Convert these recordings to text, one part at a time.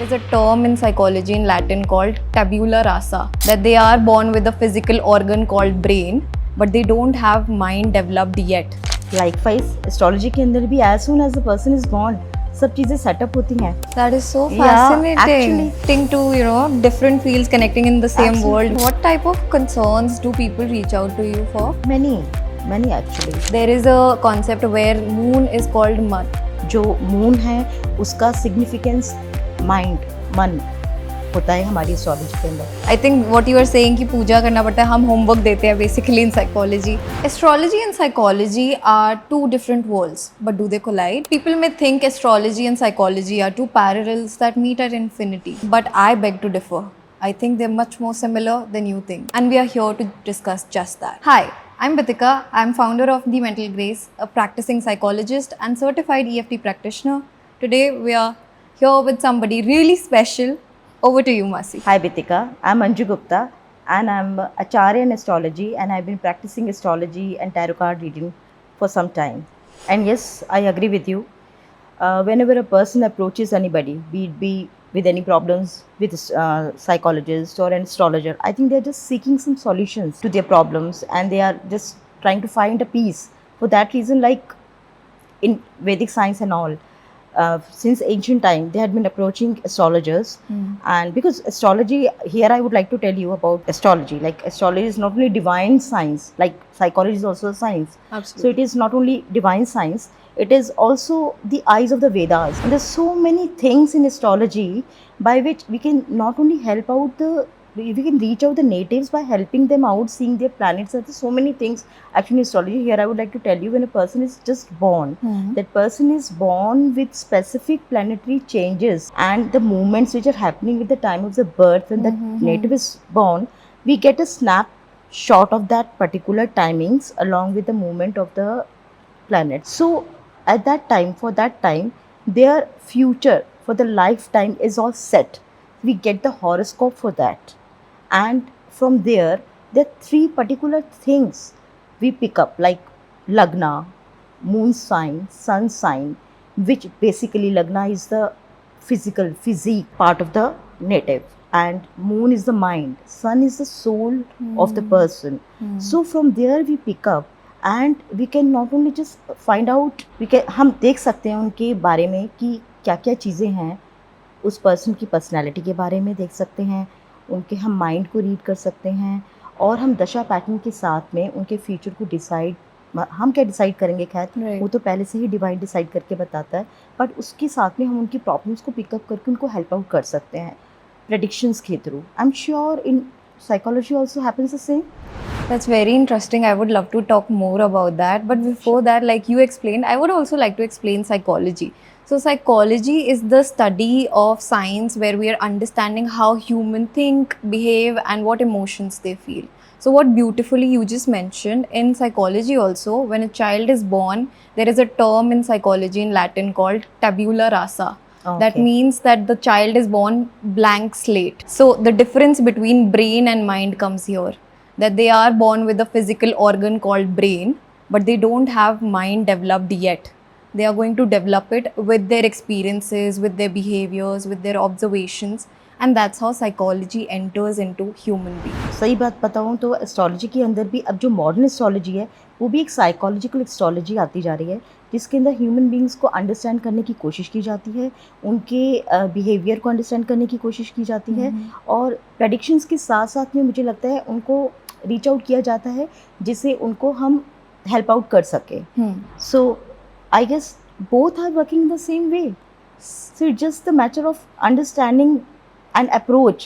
There is a term in psychology in Latin called tabula rasa, that they are born with a physical organ called brain, but they don't have mind developed yet. Likewise, astrology के अंदर भी as soon as the person is born, सब चीजें setup होती हैं. That is so Yeah, fascinating. actually. Connecting to different fields connecting in the same Absolutely. world. What type of concerns do people reach out to you for? Many actually. There is a concept where moon is called man. जो moon है उसका significance mind मन होता है हमारी astrology के अंदर. I think what you are saying कि पूजा करना पड़ता है, हम होमवर्क देते हैं basically in psychology. Astrology and psychology are two different worlds, but do they collide? People may think astrology and psychology are two parallels that meet at infinity, but I beg to differ. I think they're much more similar than you think, and we are here to discuss just that. Hi, I'm Bitika. I'm founder of The Mental Grace, a practicing psychologist and certified EFT practitioner. Today we are here with somebody really special. Over to you, Masi. Hi Bitika, I'm Anju Gupta and I'm Acharya in astrology and I've been practicing astrology and tarot card reading for some time. And yes, I agree with you. Whenever a person approaches anybody, be it with any problems with a psychologist or an astrologer, I think they're just seeking some solutions to their problems and they are just trying to find a peace. For that reason, like in Vedic science and all, since ancient time, they had been approaching astrologers. And because astrology, here I would like to tell you about astrology. Like astrology is not only divine science, like psychology is also a science. Absolutely. So it is not only divine science, it is also the eyes of the Vedas. And there's so many things in astrology by which we can not only help out we can reach out the natives by helping them out, seeing their planets. There's so many things actually in astrology. Here I would like to tell you, when a person is just born, that person is born with specific planetary changes and the movements which are happening with the time of the birth when the native is born, we get a snapshot of that particular timings along with the movement of the planet. So at that time, for that time, their future for the lifetime is all set. We get the horoscope for that. And from there are three particular things we pick up, like Lagna, moon sign, sun sign, which basically Lagna is the physique part of the native, and moon is the mind, sun is the soul of the person. So from there we pick up and we can not only just find out, हम देख सकते हैं उनके बारे में कि क्या क्या चीज़ें हैं, उस पर्सन की पर्सनैलिटी के बारे में देख सकते हैं, उनके हम माइंड को रीड कर सकते हैं और हम दशा पैटर्न के साथ में उनके फ्यूचर को हम क्या डिसाइड करेंगे, खैर वो तो पहले से ही डिवाइन डिसाइड करके बताता है, बट उसके साथ में हम उनकी प्रॉब्लम्स को पिकअप करके उनको हेल्प आउट कर सकते हैं प्रेडिक्शंस के through. I am sure in psychology also happens the same. That's very interesting. I would love to talk more about that. But before that, like you explained, I would also like to explain psychology. So psychology is the study of science where we are understanding how humans think, behave, and what emotions they feel. So what beautifully you just mentioned, in psychology also, when a child is born, there is a term in psychology in Latin called tabula rasa. That Okay. means that the child is born blank slate. So the difference between brain and mind comes here. That they are born with a physical organ called brain, but they don't have mind developed yet. They are going to develop it with their experiences, with their behaviors, with their observations. And that's how psychology enters into human beings. सही बात बताऊँ तो astrology के अंदर भी अब जो modern astrology है वो भी एक साइकोलॉजिकल एस्ट्रोलॉजी आती जा रही है, जिसके अंदर ह्यूमन बींग्स को अंडरस्टैंड करने की कोशिश की जाती है, उनके बिहेवियर को अंडरस्टैंड करने की कोशिश की जाती है और प्रेडिक्शंस के साथ साथ में मुझे लगता है उनको रीच आउट किया जाता है जिससे उनको हम हेल्प आउट कर सकें. So I guess both are working in the same way. So it's just the matter of understanding and approach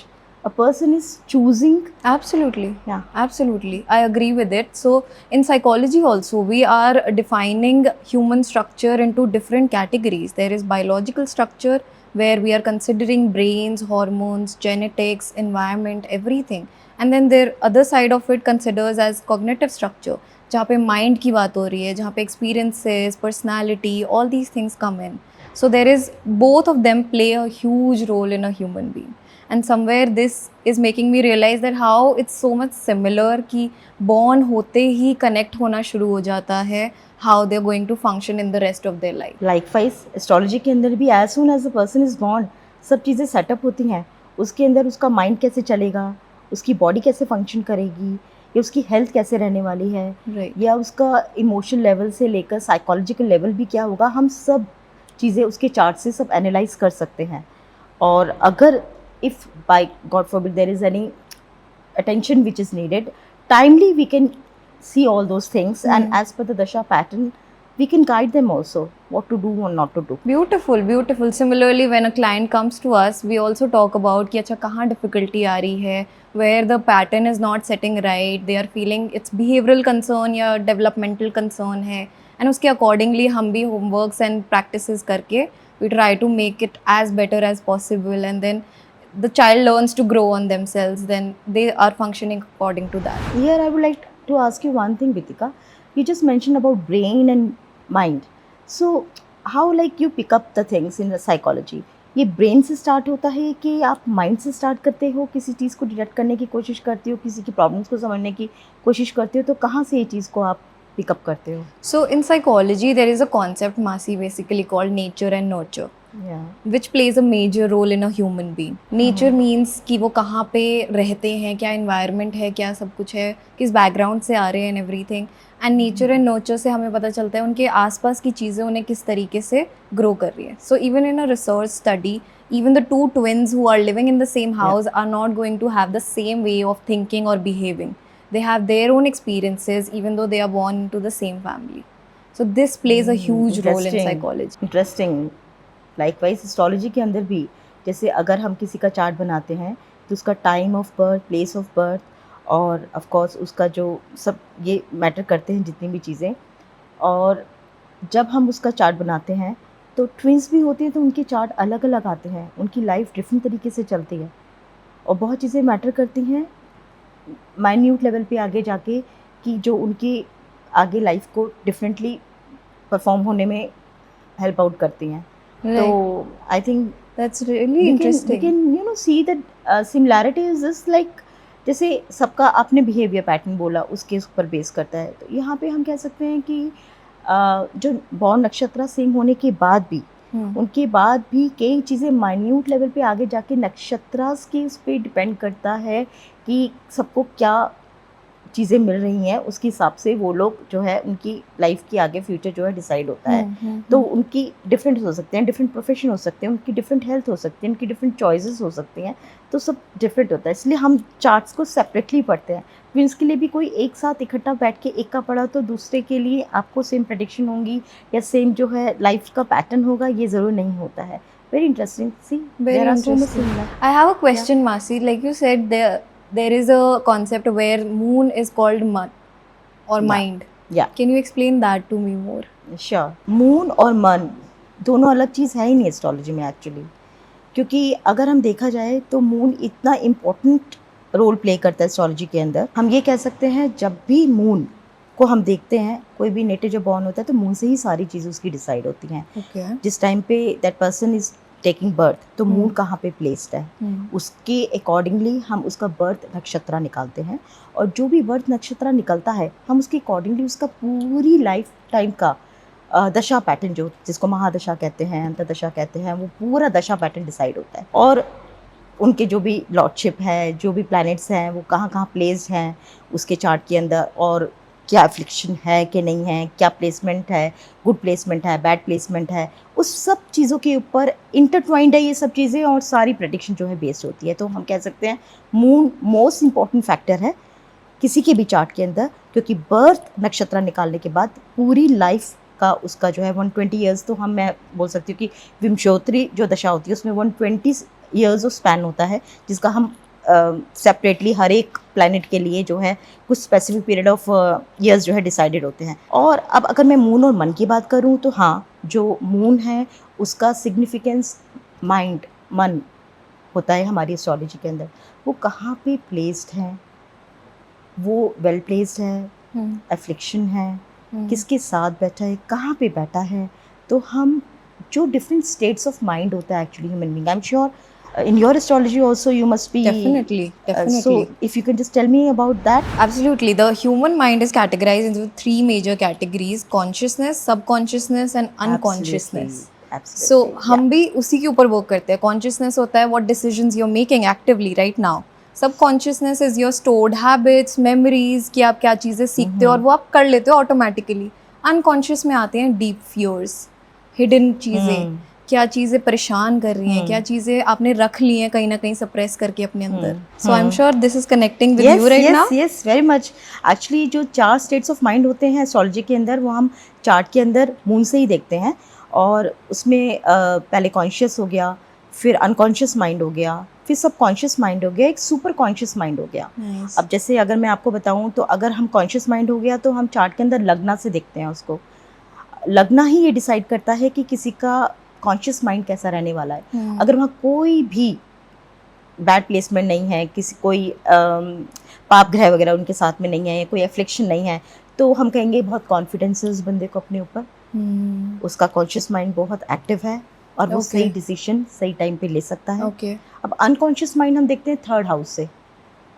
a person is choosing. Absolutely. Yeah. Absolutely. I agree with it. So in psychology also, we are defining human structure into different categories. There is biological structure where we are considering brains, hormones, genetics, environment, everything. And then there other side of it considers as cognitive structure, जहाँ पे mind की बात हो रही है, जहाँ पे experiences, personality, all these things come in. So there is, both of them play a huge role in a human being. And somewhere this is making me realize that how it's so much similar कि born होते ही connect होना शुरू हो जाता है, how they're going to function in the rest of their life. Likewise, astrology के अंदर भी as soon as the person is born, सब चीज़ें सेटअप होती हैं, उसके अंदर उसका माइंड कैसे चलेगा, उसकी बॉडी कैसे फंक्शन करेगी, या उसकी हेल्थ कैसे रहने वाली है, Right. या उसका इमोशनल लेवल से लेकर साइकोलॉजिकल लेवल भी क्या होगा, हम सब चीज़ें उसके चार्ट से सब एनालाइज कर सकते हैं. और अगर if by god forbid there is any attention which is needed, timely we can see all those things, and as per the dasha pattern we can guide them also what to do or not to do. Beautiful, beautiful. Similarly, when a client comes to us, we also talk about कि अच्छा कहाँ difficulty आ रही है, where the pattern is not setting right, they are feeling it's behavioral concern या developmental concern है, and उसके accordingly हम भी homeworks and practices करके we try to make it as better as possible, and then the child learns to grow on themselves, then they are functioning according to that. Here I would like to ask you one thing, Vitika. You just mentioned about brain and mind. So how like you pick up the things in the psychology? ये brain से start होता है कि आप mind से start करते हो, किसी चीज़ को डिटेक्ट करने की कोशिश करते हो, किसी की प्रॉब्लम्स को समझने की कोशिश करते हो, तो कहाँ से ये चीज़ को आप पिकअप करते हो? So in psychology, there is a concept, Masi, basically called nature and nurture, which plays a major role in a human being. Nature means कि वो कहाँ पे रहते हैं, क्या environment है, क्या सब कुछ है, किस background से आ रहे हैं and everything. And nature and nurture से हमें पता चलता है उनके आसपास की चीज़ें उन्हें किस तरीके से grow कर रही है. So even in a research study, even the two twins who are living in the same house are not going to have the same way of thinking or behaving. They have their own experiences even though they are born into the same family. So this plays a huge role in psychology. Interesting. Likewise, astrology के अंदर भी जैसे अगर हम किसी का chart बनाते हैं तो उसका time of birth, place of birth और ऑफ कोर्स उसका जो सब ये मैटर करते हैं जितनी भी चीज़ें. और जब हम उसका चार्ट बनाते हैं तो ट्विंस भी होते हैं तो उनके चार्ट अलग अलग आते हैं, उनकी लाइफ डिफरेंट तरीके से चलती है और बहुत चीज़ें मैटर करती हैं माइन्यूट लेवल पे आगे जाके कि जो उनकी आगे लाइफ को डिफरेंटली परफॉर्म होने में हेल्प आउट करती हैं. So I think that's really interesting. We can see that similarities is like जैसे सबका आपने बिहेवियर पैटर्न बोला उसके ऊपर बेस करता है, तो यहाँ पे हम कह सकते हैं कि जो बॉर्न नक्षत्र सेम होने के बाद भी उनके बाद भी कई चीज़ें माइन्यूट लेवल पे आगे जाके नक्षत्रास के उस पर डिपेंड करता है कि सबको क्या चीज़ें मिल रही हैं, उसके हिसाब से वो लोग जो है उनकी लाइफ की आगे फ्यूचर जो है डिसाइड होता है. तो उनकी डिफरेंट हो सकते हैं, डिफरेंट प्रोफेशन हो सकते हैं, उनकी डिफरेंट हेल्थ हो सकती है, उनकी डिफरेंट चॉइसेस हो सकती हैं, तो सब डिफरेंट होता है. इसलिए हम चार्ट्स को सेपरेटली पढ़ते हैं. ट्विंस के लिए भी कोई एक साथ इकट्ठा बैठ के एक का पढ़ा तो दूसरे के लिए आपको सेम प्रेडिक्शन होंगी या सेम जो है लाइफ का पैटर्न होगा, ये ज़रूर नहीं होता है. Very interesting. See Very interesting. I have a question, Masi. Like you said, there is a concept where moon is called मन or mind. Yeah. Can you explain that to me more? Sure. Moon और मन दोनों अलग चीज़ है ही नहीं astrology में actually, क्योंकि अगर हम देखा जाए तो मून इतना इम्पोर्टेंट रोल प्ले करता है एस्ट्रोलॉजी के अंदर. हम ये कह सकते हैं जब भी मून को हम देखते हैं, कोई भी नेटिव जब बॉर्न होता है तो मून से ही सारी चीज़ें उसकी डिसाइड होती हैं. Okay. जिस टाइम पे that person is taking birth तो मून कहाँ पे प्लेस्ड है, उसके अकॉर्डिंगली हम उसका बर्थ नक्षत्र निकालते हैं, और जो भी बर्थ नक्षत्र निकलता है हम उसके अकॉर्डिंगली उसका पूरी लाइफ टाइम का दशा पैटर्न जो जिसको महादशा कहते हैं, अंतर्दशा कहते हैं, वो पूरा दशा पैटर्न डिसाइड होता है. और उनके जो भी लॉर्डशिप है, जो भी प्लैनेट्स हैं वो कहाँ कहाँ प्लेस्ड हैं उसके चार्ट के अंदर, और क्या एफ्लिक्शन है कि नहीं है, क्या प्लेसमेंट है, गुड प्लेसमेंट है, बैड प्लेसमेंट है, उस सब चीज़ों के ऊपर इंटरट्वाइंड है ये सब चीज़ें, और सारी प्रेडिक्शन जो है बेस्ड होती है. तो हम कह सकते हैं मून मोस्ट इम्पॉर्टेंट फैक्टर है किसी के भी चार्ट के अंदर, क्योंकि बर्थ नक्षत्र निकालने के बाद पूरी लाइफ का उसका जो है 120 ईयर्स, तो मैं बोल सकती हूँ कि विंशोत्तरी जो दशा होती है उसमें 120 ईयर्स ऑफ स्पैन होता है, जिसका हम सेपरेटली हर एक प्लैनेट के लिए जो है कुछ स्पेसिफिक पीरियड ऑफ ईयर्स जो है डिसाइडेड होते हैं. और अब अगर मैं मून और मन की बात करूँ तो हाँ, जो मून है उसका सिग्निफिकेंस माइंड, मन होता है हमारी एस्ट्रोलॉजी के अंदर. वो कहाँ पे प्लेस्ड है, वो वेल प्लेस्ड है, एफ्लिक्शन है, किसके साथ बैठा है, कहाँ पे बैठा है. तो हम जो डिफरेंट स्टेट्स ऑफ माइंड होता है actually human being, I am sure in your astrology also you must be Definitely. So if you can just tell me about that. Absolutely. The human mind is categorized into three major categories: consciousness, subconsciousness, and unconsciousness. सो हम भी उसी के ऊपर work करते हैं. Consciousness होता है what decisions you are making actively right now. Subconsciousness is your stored habits, memories, कि आप क्या चीज़ें सीखते हो और वो आप कर लेते हो ऑटोमेटिकली. अनकॉन्शियस में आते हैं डीप फियर्स, हिडन चीज़ें, क्या चीज़ें परेशान कर रही हैं, क्या चीज़ें आपने रख ली हैं कहीं ना कहीं सप्रेस करके अपने अंदर. So I am sure this is connecting with you right now. Yes very much. Actually जो 4 स्टेट्स ऑफ माइंड होते हैं एस्ट्रोलॉजी के अंदर, वो हम चार्ट के अंदर मून से ही देखते हैं. और उसमें पहले कॉन्शियस हो गया, फिर अनकॉन्शियस माइंड हो गया, फिर सब कॉन्शियस माइंड हो गया, एक सुपर कॉन्शियस माइंड हो गया. अब जैसे अगर मैं आपको बताऊं तो अगर हम कॉन्शियस माइंड हो गया तो हम चार्ट के अंदर लग्ना से देखते हैं उसको. लग्ना ही ये डिसाइड करता है कि किसी का कॉन्शियस माइंड कैसा रहने वाला है. अगर वहाँ कोई भी बैड प्लेसमेंट नहीं है, किसी कोई पाप ग्रह वगैरह उनके साथ में नहीं है, कोई एफ्लिक्शन नहीं है, तो हम कहेंगे बहुत कॉन्फिडेंस है उस बंदे को अपने ऊपर. उसका कॉन्शियस माइंड बहुत एक्टिव है और वो सही डिसीजन सही टाइम पे ले सकता है. अब अनकॉन्शियस माइंड हम देखते हैं 3rd हाउस से.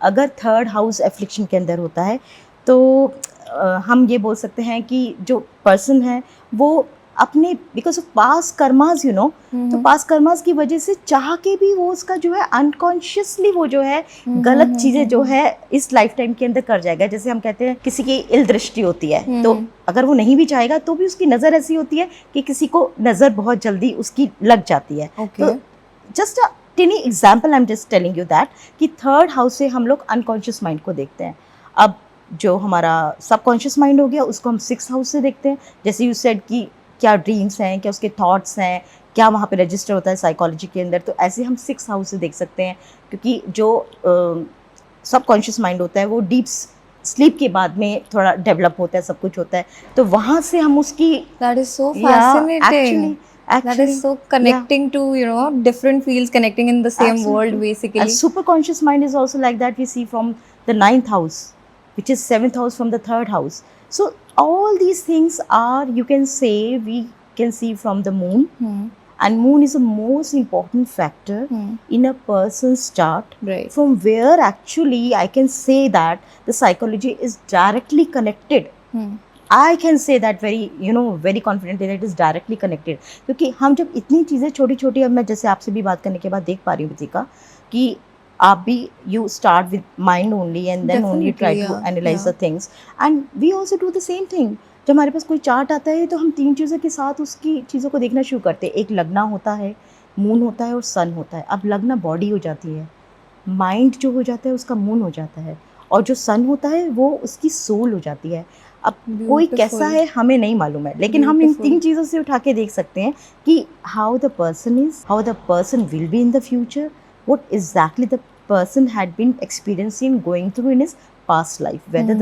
अगर 3rd हाउस एफ्लिक्शन के अंदर होता है तो हम ये बोल सकते हैं कि जो पर्सन है वो अपने because of past karmas you know, तो पास्ट कर्मास की वजह से चाह के भी वो उसका जो है अनकॉन्शियसली वो जो है गलत चीज़ें जो है इस लाइफ टाइम के अंदर कर जाएगा. जैसे हम कहते हैं किसी की इल दृष्टि होती है, तो अगर वो नहीं भी चाहेगा तो भी उसकी नज़र ऐसी होती है कि किसी को नज़र बहुत जल्दी उसकी लग जाती है. तो just a टिनी example I am just telling you that कि 3rd हाउस से हम लोग अनकॉन्शियस माइंड को देखते हैं. अब जो हमारा सबकॉन्शियस माइंड हो गया उसको हम 6th हाउस से देखते हैं. जैसे यू सेड कि क्या ड्रीम्स हैं, क्या उसके थॉट्स हैं, क्या वहाँ पे रजिस्टर होता है साइकोलॉजी के अंदर, तो ऐसे हम 6th हाउस से देख सकते हैं. क्योंकि जो सबकॉन्शियस माइंड होता है वो डीप स्लीप के बाद में थोड़ा डेवलप होता है, सब कुछ होता है, तो वहाँ से हम उसकी that is so fascinating. That is so connecting to, you know, different fields connecting in the same world basically. And super conscious mind is also like that. We see from the 9th house, which is 7th house from the 3rd house. So all these things are, you can say, we can see from the moon. And moon is the most important factor in a person's chart. Right. From where actually I can say that the psychology is directly connected. I can say that very, you know, very confidently that it is directly connected. क्योंकि हम जब इतनी चीज़ें छोटी छोटी, अब मैं जैसे आपसे भी बात करने के बाद देख पा रही हूँ वितिका कि आप भी you start with mind only and then only you try to analyze the things, and we also do the same thing. जब हमारे पास कोई चार्ट आता है तो हम 3 चीज़ों के साथ उसकी चीज़ों को देखना शुरू करते हैं. एक लग्ना होता है, मून होता है और सन होता है. अब लग्ना बॉडी हो जाती है, माइंड जो हो जाता है उसका मून हो जाता है, और जो सन होता है वो उसकी सोल हो जाती है. अब कोई कैसा है हमें नहीं मालूम है, लेकिन हम इन 3 चीज़ों से उठा के देख सकते हैं कि how the person is, how the person will be in the future, what exactly the person had been experiencing going through in his past life, whether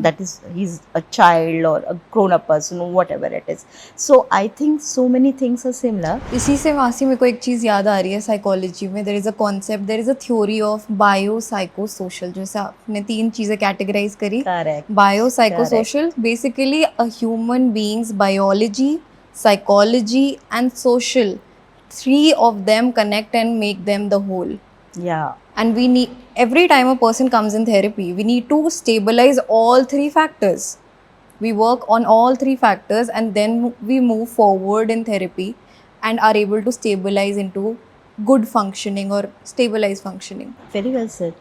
that is he's a child or a grown up person or whatever it is. So I think so many things are similar. इसी से वासी मेरे को एक चीज़ याद आ रही है. Psychology में there is a concept, there is a theory of biopsychosocial. जैसे आपने 3 चीज़ें कैटेगराइज करी. Correct. Biopsychosocial, basically a human being's biology, psychology and social, 3 of them connect and make them the whole. Yeah. And we need, every time a person comes in therapy, we need to stabilize all 3 factors. We work on all 3 factors and then we move forward in therapy and are able to stabilize into good functioning or stabilized functioning. Very well said.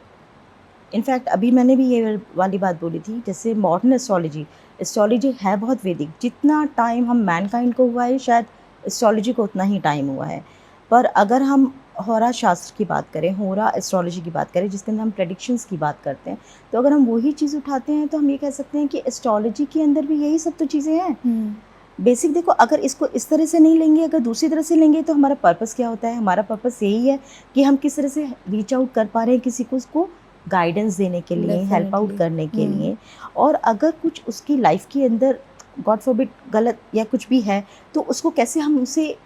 In fact, अभी मैंने भी ये वाली बात बोली थी, जैसे modern astrology है बहुत वैदिक. जितना टाइम हम मैनकाइंड को हुआ है शायद एस्ट्रोलॉजी को उतना ही टाइम हुआ है. पर अगर हम होरा शास्त्र की बात करें, होरा एस्ट्रोलॉजी की बात करें, जिसके अंदर हम प्रेडिक्शंस की बात करते हैं, तो अगर हम वही चीज़ उठाते हैं तो हम ये कह सकते हैं कि एस्ट्रोलॉजी के अंदर भी यही सब तो चीज़ें हैं. बेसिक देखो, अगर इसको इस तरह से नहीं लेंगे, अगर दूसरी तरह से लेंगे, तो हमारा पर्पस क्या होता है? हमारा पर्पस यही है कि हम किस तरह से रीच आउट कर पा रहे हैं किसी को, उसको गाइडेंस देने के लिए, हेल्प आउट करने के लिए. और अगर कुछ उसकी लाइफ के अंदर गॉड फॉरबिड गलत या कुछ भी है, तो उसको कैसे हम उसे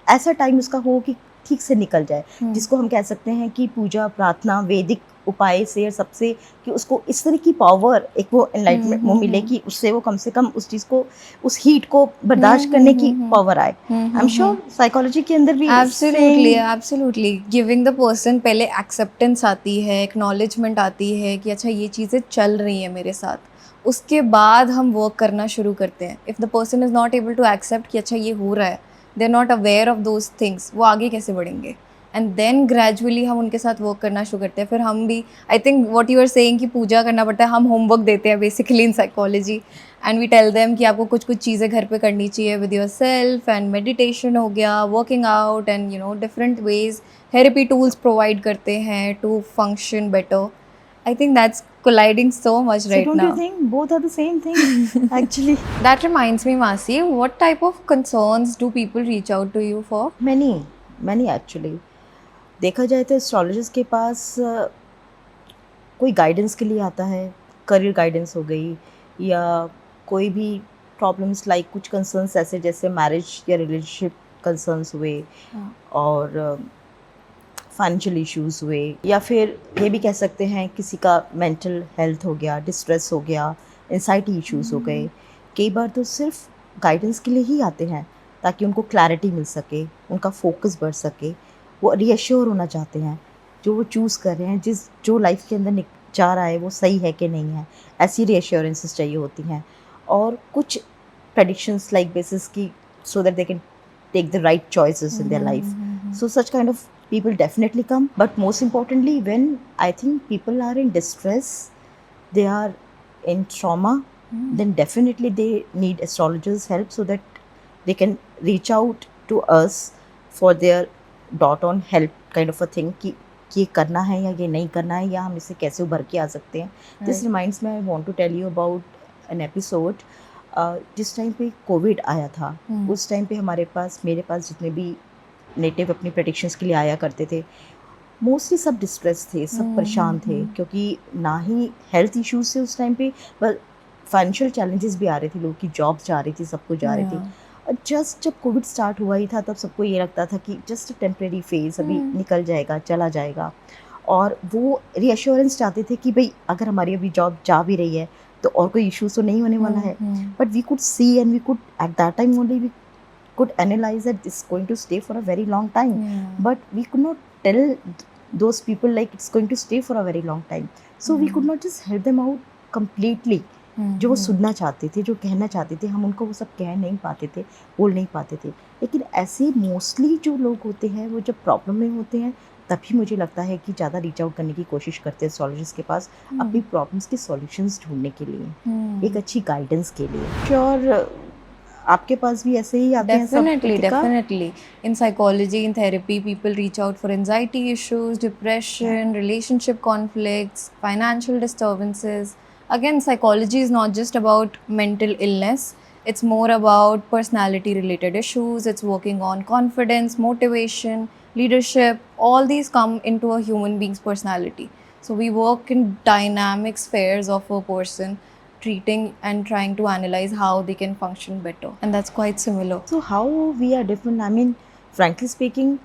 ऐसा टाइम उसका हो कि ठीक से निकल जाए, जिसको हम कह सकते हैं कि पूजा प्रार्थना वैदिक उपाय से सबसे, कि उसको इस तरह की पावर, एक वो एनलाइटमेंट वो मिले कि उससे वो कम से कम उस चीज़ को, उस हीट को बर्दाश्त करने की पावर आए. आई एम श्योर साइकोलॉजी के अंदर भी एब्सोल्युटली गिविंग द पर्सन, पहले एक्सेप्टेंस आती है, एक्नॉलेजमेंट आती है कि अच्छा ये चीज़ें चल रही हैं मेरे साथ. उसके बाद हम वर्क करना शुरू करते हैं. If the person is not able to accept कि अच्छा ये हो रहा है, they are not aware of those things, वो आगे कैसे बढ़ेंगे? एंड देन ग्रेजुअली हम उनके साथ वर्क करना शुरू करते हैं. फिर हम भी, I think what you are saying कि पूजा करना पड़ता है, हम होमवर्क देते हैं basically in psychology, and we tell them कि आपको कुछ कुछ चीज़ें घर पे करनी चाहिए with yourself, and meditation हो गया, working out, and different ways therapy tools provide करते हैं to function better. I think that's colliding so much So right don't now. you think both are the same thing actually? That reminds me, Masi, what type of concerns do people reach out to you for? Many actually. देखा जाए तो astrologist के पास कोई guidance के लिए आता है, career guidance हो गई, या कोई भी प्रॉब्लम्स लाइक कुछ कंसर्न्स ऐसे जैसे मैरिज या रिलेशनशिप कंसर्न्स हुए, और फाइनेंशियल इश्यूज हुए, या फिर ये भी कह सकते हैं किसी का मेंटल हेल्थ हो गया, डिस्ट्रेस हो गया, एंजाइटी इश्यूज हो गए. कई बार तो सिर्फ गाइडेंस के लिए ही आते हैं ताकि उनको क्लैरिटी मिल सके, उनका फोकस बढ़ सके, वो रीअश्योर होना चाहते हैं जो वो चूज़ कर रहे हैं, जो लाइफ के अंदर जा रहा है वो सही है कि नहीं है, ऐसी रीअश्योरेंसेस चाहिए होती हैं. और कुछ प्रेडिक्शंस लाइक बेसिस की, so that they can take the right choices in their life. So such kind of people definitely come. But most importantly, when I think people are in distress, they are in trauma, then definitely they need astrologers' help so that they can reach out to us for their dot on help kind of a thing कि ये करना है या ये नहीं करना है, या हम इससे कैसे उभर के आ सकते हैं. This reminds me, I want to tell you about an episode. जिस टाइम पे कोविड आया था, उस टाइम पे मेरे पास जितने भी नेटिव अपनी प्रेडिक्शंस के लिए आया करते थे, मोस्टली सब डिस्ट्रेस थे, सब परेशान थे, क्योंकि ना ही हेल्थ इश्यूज थे उस टाइम पे, पर फाइनेंशियल चैलेंजेस भी आ रहे थे, लोगों की जॉब जा रही थी, सब कुछ जा रही थी. और जस्ट जब कोविड स्टार्ट हुआ ही था तब सबको ये लगता था कि जस्ट टेम्प्रेरी फेज, अभी निकल जाएगा, चला जाएगा. और वो रीअश्योरेंस चाहते थे कि भाई अगर हमारी अभी जॉब जा भी रही है तो और कोई इश्यूज तो नहीं होने वाला है. But we could see and we could at that time only we could analyze that this is going to stay for a very long time. But we could not tell those people like it's going to stay for a very long time. So we could not just help them out completely. जो वो सुनना चाहते थे, जो कहना चाहते थे, हम उनको वो सब कह नहीं पाते थे, बोल नहीं पाते थे. लेकिन ऐसे मोस्टली जो लोग होते हैं वो जब प्रॉब्लम में होते हैं तभी मुझे लगता है कि ज़्यादा रीच आउट करने की कोशिश करते हैं एस्ट्रोलॉजिस्ट के पास, अपनी प्रॉब्लम्स के सॉल्यूशंस ढूंढने के लिए, एक अच्छी गाइडेंस के लिए. श्योर आपके पास भी ऐसे ही आते हैं सब? Definitely. In psychology, in therapy, people reach out for anxiety issues, depression, relationship conflicts, financial disturbances. Again, psychology is not just about mental illness. It's more about personality related issues. It's working on confidence, motivation, leadership. All these come into a human being's personality. So we work in dynamic spheres of a person, treating and trying to analyze how they can function better, and that's quite similar. So how we are different? I mean, frankly speaking,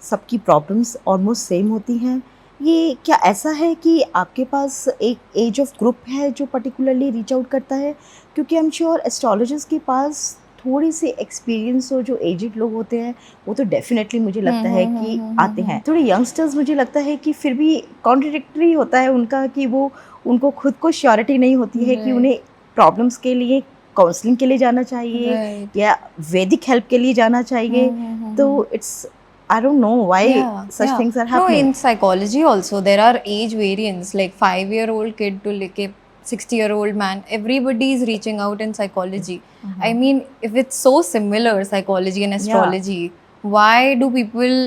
सबकी problems almost same होती हैं. ये क्या ऐसा है कि आपके पास एक एज ऑफ ग्रुप है जो पर्टिकुलरली रीच आउट करता है? क्योंकि आई एम श्योर एस्ट्रोलॉजर्स के पास थोड़ी सी एक्सपीरियंस हो, जो एजेड लोग होते हैं वो तो डेफिनेटली मुझे लगता है कि आते हैं. थोड़े यंगस्टर्स मुझे लगता है कि फिर भी कॉन्ट्रडिक्टरी होता है उनका, कि वो उनको खुद को श्योरिटी नहीं होती है कि उन्हें प्रॉब्लम्स के लिए काउंसलिंग के लिए जाना चाहिए या वैदिक हेल्प के लिए जाना चाहिए. तो it's I don't know why such things are happening. No, in psychology also there are age variants, like 5-year-old kid to like a 60-year-old man. Everybody is reaching out in psychology. I mean, if it's so similar, psychology and astrology, why do people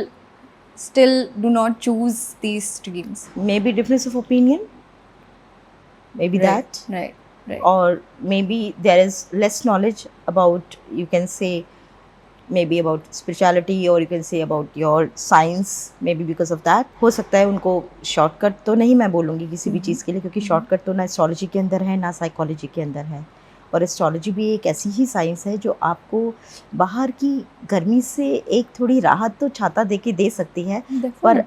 still do not choose these streams? Maybe difference of opinion. Maybe that. Right. Or maybe there is less knowledge about, you can say, maybe about spirituality, or you can say about your science. Maybe because of that. हो सकता है उनको shortcut तो नहीं मैं बोलूँगी किसी भी चीज़ के लिए, क्योंकि शॉर्टकट तो ना एस्ट्रोलॉजी के अंदर है ना साइकोलॉजी के अंदर है. और एस्ट्रोलॉजी भी एक ऐसी ही साइंस है जो आपको बाहर की गर्मी से एक थोड़ी राहत तो छाता दे के दे सकती है, पर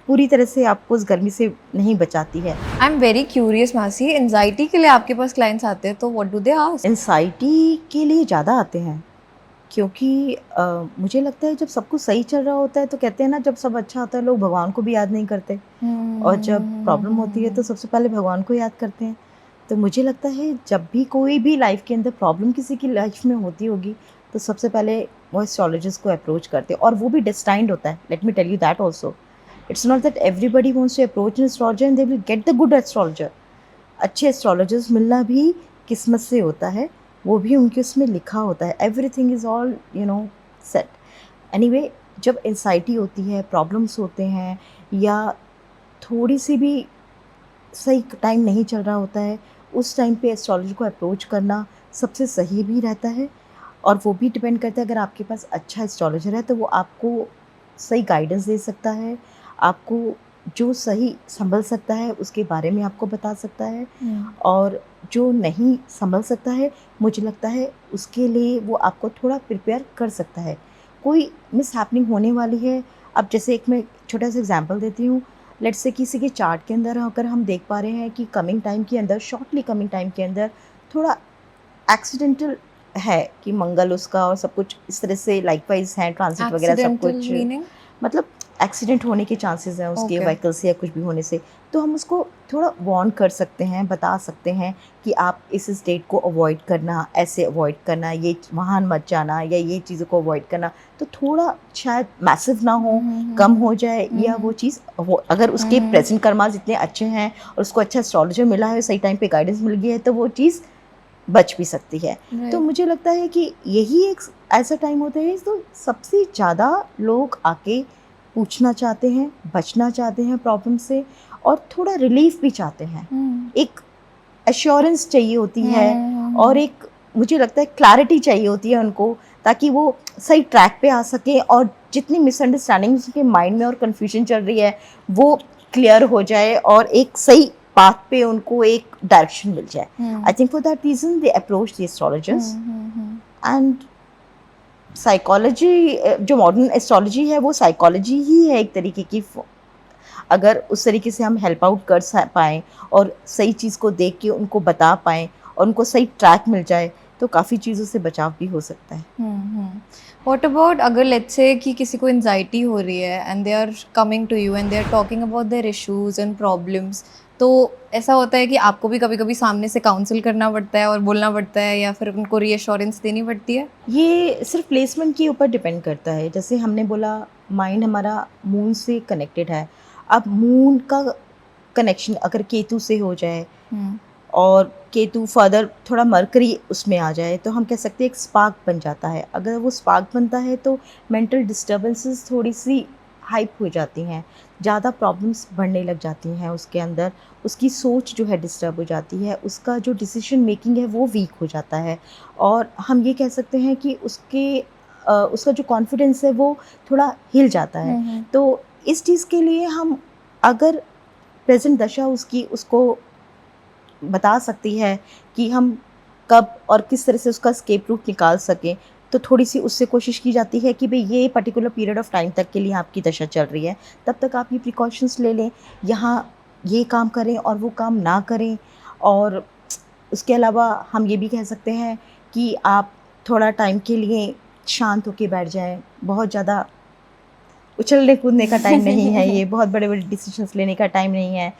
पूरी तरह से आपको उस गर्मी से नहीं बचाती है. आई एम वेरी क्यूरियस मासी, एंजाइटी के लिए आपके पास क्लाइंट्स आते हैं तो what do they ask? Anxiety के लिए ज़्यादा आते हैं, क्योंकि मुझे लगता है जब सब कुछ सही चल रहा होता है तो कहते हैं ना, जब सब अच्छा होता है लोग भगवान को भी याद नहीं करते, और जब प्रॉब्लम होती है तो सबसे पहले भगवान को याद करते हैं. तो मुझे लगता है जब भी कोई भी लाइफ के अंदर प्रॉब्लम किसी की लाइफ में होती होगी तो सबसे पहले वो एस्ट्रोलॉजर्स को अप्रोच करते हैं, और वो भी डिस्टाइंड होता है. Let me tell you that also. It's not that everybody wants to approach an astrologer and they will get the good astrologer. अच्छे एस्ट्रोलॉजर्स मिलना भी किस्मत से होता है, वो भी उनके उसमें लिखा होता है. Everything is all set. Anyway, जब एंजाइटी होती है, प्रॉब्लम्स होते हैं, या थोड़ी सी भी सही टाइम नहीं चल रहा होता है, उस टाइम पे एस्ट्रोलॉजी को अप्रोच करना सबसे सही भी रहता है. और वो भी डिपेंड करता है, अगर आपके पास अच्छा एस्ट्रोलॉजर है तो वो आपको सही गाइडेंस दे सकता है, आपको जो सही संभल सकता है उसके बारे में आपको बता सकता है. और जो नहीं संभल सकता है, मुझे लगता है उसके लिए वो आपको थोड़ा प्रिपेयर कर सकता है. कोई मिस हैपनिंग होने वाली है, अब जैसे एक मैं छोटा सा एग्जांपल देती हूँ. लेट्स से किसी के चार्ट के अंदर अगर हम देख पा रहे हैं कि कमिंग टाइम के अंदर, शॉर्टली कमिंग टाइम के अंदर थोड़ा एक्सीडेंटल है, कि मंगल उसका और सब कुछ इस तरह से लाइकवाइज है, ट्रांजिट वगैरह सब Accidental कुछ, meaning? मतलब एक्सीडेंट होने के चांसेस हैं उसके Okay. व्हीकल से या कुछ भी होने से. तो हम उसको थोड़ा वार्न कर सकते हैं, बता सकते हैं कि आप इस डेट को अवॉइड करना, ऐसे अवॉइड करना, ये वहाँ मत जाना, या ये चीज़ों को अवॉइड करना. तो थोड़ा शायद मैसिव ना हो, कम हो जाए, या वो चीज़ अगर उसके प्रेजेंट कर्मास इतने अच्छे हैं और उसको अच्छा एस्ट्रोलॉजर मिला है, सही टाइम पे गाइडेंस मिल गई है, तो वो चीज़ बच भी सकती है. तो मुझे लगता है कि यही एक ऐसा टाइम होता है तो सबसे ज़्यादा लोग आके पूछना चाहते हैं, बचना चाहते हैं प्रॉब्लम से, और थोड़ा रिलीफ भी चाहते हैं. एक एश्योरेंस चाहिए होती है, और एक मुझे लगता है क्लैरिटी चाहिए होती है उनको, ताकि वो सही ट्रैक पे आ सकें, और जितनी मिसअंडरस्टैंडिंग उनके माइंड में और कन्फ्यूजन चल रही है वो क्लियर हो जाए, और एक सही पाथ पे उनको एक डायरेक्शन मिल जाए. I think for that reason they approach the astrologers. And psychology, जो मॉडर्न एस्ट्रोलॉजी है वो साइकोलॉजी ही है एक तरीके की. अगर उस तरीके से हम हेल्प आउट कर पाएँ और सही चीज़ को देख के उनको बता पाएँ और उनको सही ट्रैक मिल जाए, तो काफ़ी चीज़ों से बचाव भी हो सकता है. What about अगर let's say कि किसी को एंजाइटी हो रही है and they are coming to you and they are talking about their issues and problems, तो ऐसा होता है कि आपको भी कभी कभी सामने से काउंसिल करना पड़ता है और बोलना पड़ता है, या फिर उनको रीअश्योरेंस देनी पड़ती है? ये सिर्फ प्लेसमेंट के ऊपर डिपेंड करता है. जैसे हमने बोला, माइंड हमारा मून से कनेक्टेड है. अब मून का कनेक्शन अगर केतु से हो जाए, और केतु फर्दर थोड़ा मरकरी उसमें आ जाए, तो हम कह सकते हैं एक स्पार्क बन जाता है. अगर वो स्पार्क बनता है तो मेंटल डिस्टर्बेंसेस थोड़ी सी हाइप हो जाती हैं, ज़्यादा प्रॉब्लम्स बढ़ने लग जाती हैं उसके अंदर, उसकी सोच जो है डिस्टर्ब हो जाती है, उसका जो डिसीजन मेकिंग है वो वीक हो जाता है, और हम ये कह सकते हैं कि उसका जो कॉन्फिडेंस है वो थोड़ा हिल जाता है. तो इस चीज़ के लिए हम, अगर प्रेजेंट दशा उसको बता सकती है कि हम कब और किस तरह से उसका स्केप रूट निकाल सकें, तो थोड़ी सी उससे कोशिश की जाती है कि भाई ये पर्टिकुलर पीरियड ऑफ टाइम तक के लिए आपकी दशा चल रही है, तब तक आप ये प्रिकॉशंस ले लें, यहाँ ये काम करें और वो काम ना करें. और उसके अलावा हम ये भी कह सकते हैं कि आप थोड़ा टाइम के लिए शांत होके बैठ जाएं. बहुत ज़्यादा उछलने कूदने का टाइम नहीं है ये, बहुत बड़े बड़े डिसीजंस लेने का टाइम नहीं है.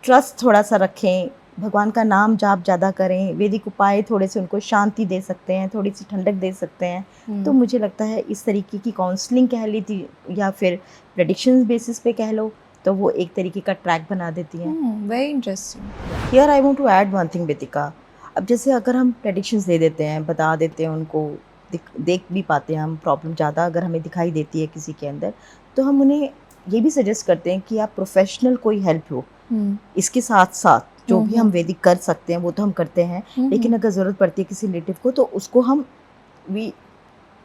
ट्रस्ट थोड़ा सा रखें, भगवान का नाम जाप ज़्यादा करें, वैदिक उपाय थोड़े से उनको शांति दे सकते हैं, थोड़ी सी ठंडक दे सकते हैं. तो मुझे लगता है इस तरीके की काउंसलिंग कह ली थी, या फिर प्रेडिक्शंस बेसिस पे कह लो, तो वो एक तरीके का ट्रैक बना देती हैं. Very interesting. Here I want to add one thing Vedika. अब जैसे अगर हम प्रेडिक्शंस दे देते हैं, बता देते हैं उनको, देख भी पाते हैं हम प्रॉब्लम ज़्यादा अगर हमें दिखाई देती है किसी के अंदर, तो हम उन्हें ये भी सजेस्ट करते हैं कि आप प्रोफेशनल कोई हेल्प लो. इसके साथ साथ जो भी हम वैदिक कर सकते हैं वो तो हम करते हैं, लेकिन अगर ज़रूरत पड़ती है किसी रिलेटिव को, तो उसको हम we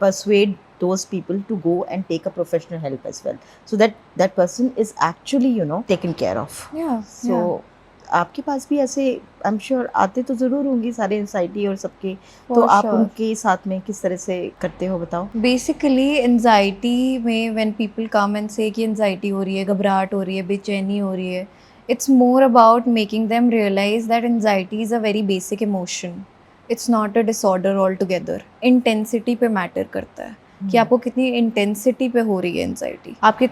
persuade those people to go and take a professional help as well, so that person is actually taken care of. So आपके पास भी ऐसे आई एम श्योर आते तो ज़रूर होंगी सारे एंजाइटी और सबके, तो आप उनके साथ में किस तरह से करते हो बताओ. बेसिकली एंजाइटी में व्हेन पीपल कम एंड से कि एंजाइटी हो रही है, घबराहट हो रही है, बेचैनी हो रही है, it's more about making them realize that anxiety is a very basic emotion. It's not a disorder altogether. Intensity पे matter करता है कि आपको कितनी इंटेंसिटी पे हो रही है एंजाइटी, आपके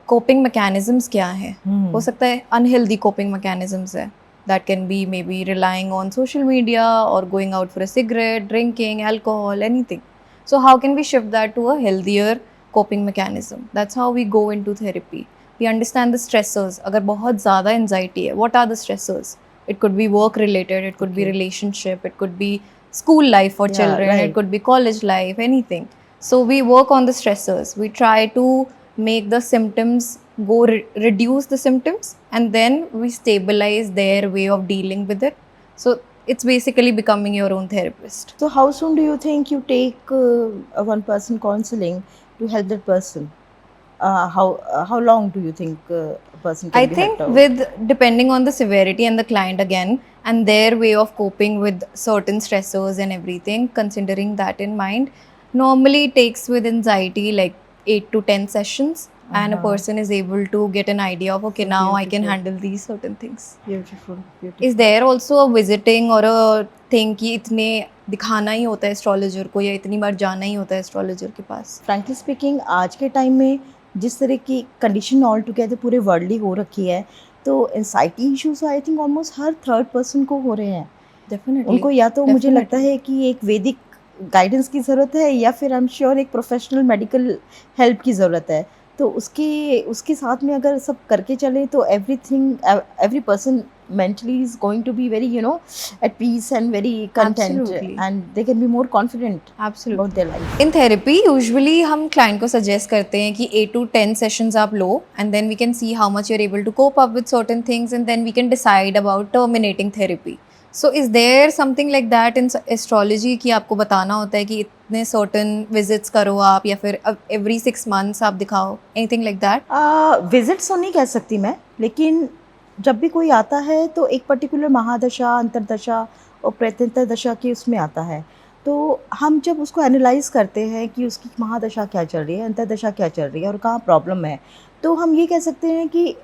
कोपिंग मैकेनिज्म्स क्या हैं. हो सकता है अनहेल्दी कोपिंग मैकेनिज्म्स है, that can be maybe relying on social media or going out for a cigarette, drinking, alcohol, anything. So how can we shift that to a healthier coping mechanism? That's how we go into therapy. We understand the stressors. अगर बहुत ज़्यादा anxiety है, what are the stressors? It could be work related, it could be Okay. relationship, it could be school life for Yeah, children, right. it could be college life, anything. So we work on the stressors. We try to make the symptoms go reduce the symptoms, and then we stabilize their way of dealing with it. So it's basically becoming your own therapist. So how soon do you think you take a one person counseling to help that person? How long do you think a person can I be think helped out? with depending on the severity and the client again and their way of coping with certain stressors and everything, considering that in mind, normally it takes with anxiety like 8 to 10 sessions, and a Uh-huh. person is able to get an idea of okay, now I can Beautiful. handle these certain things. Beautiful, beautiful. Is there also a visiting or a thing कि इतने दिखाना ही होता है astrologer को या इतनी बार जाना ही होता है एस्ट्रोलॉजर के पास? फ्रैंकली स्पीकिंग आज के टाइम में जिस तरह की कंडीशन ऑल टुगेदर पूरे वर्ल्डली हो रखी है, तो anxiety issues I think almost her third person को हो रहे हैं. Definitely. उनको या तो मुझे Definitely. लगता है कि एक वैदिक गाइडेंस की ज़रूरत है या फिर आई एम श्योर एक प्रोफेशनल मेडिकल हेल्प की ज़रूरत है. तो उसके साथ में अगर सब करके चले तो every person mentally is going to be very at peace and very content, Absolutely. and they can be more confident Absolutely. about their life. In therapy usually हम क्लाइंट को सजेस्ट करते हैं कि 8 to 10 सेशंस आप लो, and then we can see how much you are able to cope up with certain things, and then we can decide about terminating therapy. So is there something like that in astrology कि आपको बताना होता है कि इतने certain visits करो आप, या फिर एवरी 6 months आप दिखाओ, एनीथिंग लाइक दैट? विजिट्स तो नहीं कह सकती मैं, लेकिन जब भी कोई आता है तो एक पर्टिकुलर महादशा, अंतरदशा और प्रत्यंतर दशा के उसमें आता है. तो हम जब उसको एनालाइज करते हैं कि उसकी महादशा क्या चल रही है, अंतरदशा क्या चल रही है और कहाँ प्रॉब्लम है, तो हम ये कह सकते हैं कि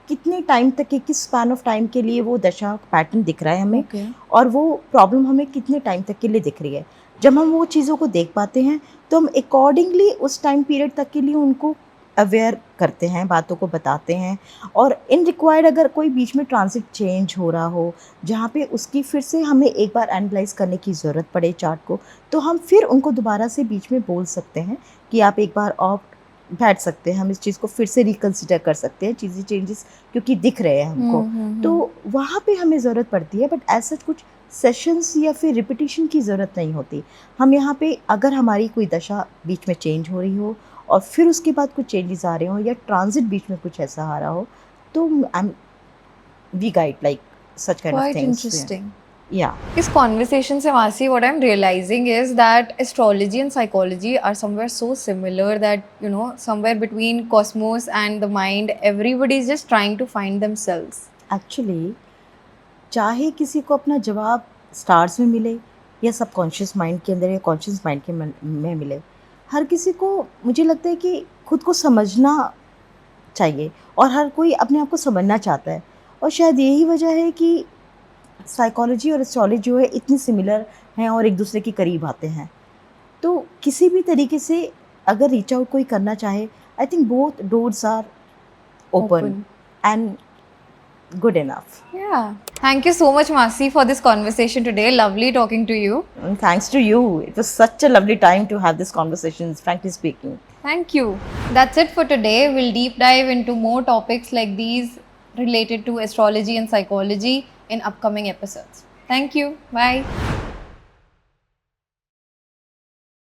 कितने टाइम तक के, किस स्पैन ऑफ टाइम के लिए वो दशा पैटर्न दिख रहा है हमें, ओके. और वो प्रॉब्लम हमें कितने टाइम तक के लिए दिख रही है. जब हम वो चीज़ों को देख पाते हैं तो हम अकॉर्डिंगली उस टाइम पीरियड तक के लिए उनको अवेयर करते हैं, बातों को बताते हैं. और इन रिक्वायर्ड अगर कोई बीच में ट्रांजिट चेंज हो रहा हो जहाँ पे उसकी फिर से हमें एक बार एनालाइज करने की ज़रूरत पड़े चार्ट को, तो हम फिर उनको दोबारा से बीच में बोल सकते हैं कि आप एक बार और बैठ सकते हैं, हम इस चीज़ को फिर से रिकन्सिडर कर सकते हैं, चीज़ें चेंजेस क्योंकि दिख रहे हैं हमको. तो वहाँ पे हमें ज़रूरत पड़ती है, बट ऐसा कुछ सेशंस या फिर रिपीटिशन की ज़रूरत नहीं होती. हम यहाँ पे अगर हमारी कोई दशा बीच में चेंज हो रही हो और फिर उसके बाद कुछ चेंजेस आ रहे हो या ट्रांजिट बीच में कुछ ऐसा आ रहा हो, तो we guide like such kind of Quite things. interesting. या इस कॉन्वर्सेशन से Masi, what I'm realizing is that astrology and psychology are somewhere so similar that, you know, somewhere between cosmos and the mind, everybody is just trying to find themselves. Actually चाहे किसी को अपना जवाब stars में मिले या subconscious mind के अंदर या कॉन्शियस माइंड के में मिले, हर किसी को मुझे लगता है कि खुद को समझना चाहिए और हर कोई अपने आप को समझना चाहता है. और शायद यही वजह है कि साइकोलॉजी और एस्ट्रोलॉजी जो है इतनी सिमिलर हैं और एक दूसरे के करीब आते हैं. तो किसी भी तरीके से अगर रीच आउट कोई करना चाहे, I think both doors are open and good enough. Yeah. Thank you so much, Masi, for this conversation today. Lovely talking to you. And thanks to you. It was such a lovely time to have these conversations, frankly speaking. Thank you. That's it for today. We'll deep dive into more topics like these related to astrology and psychology in upcoming episodes. Thank you. Bye.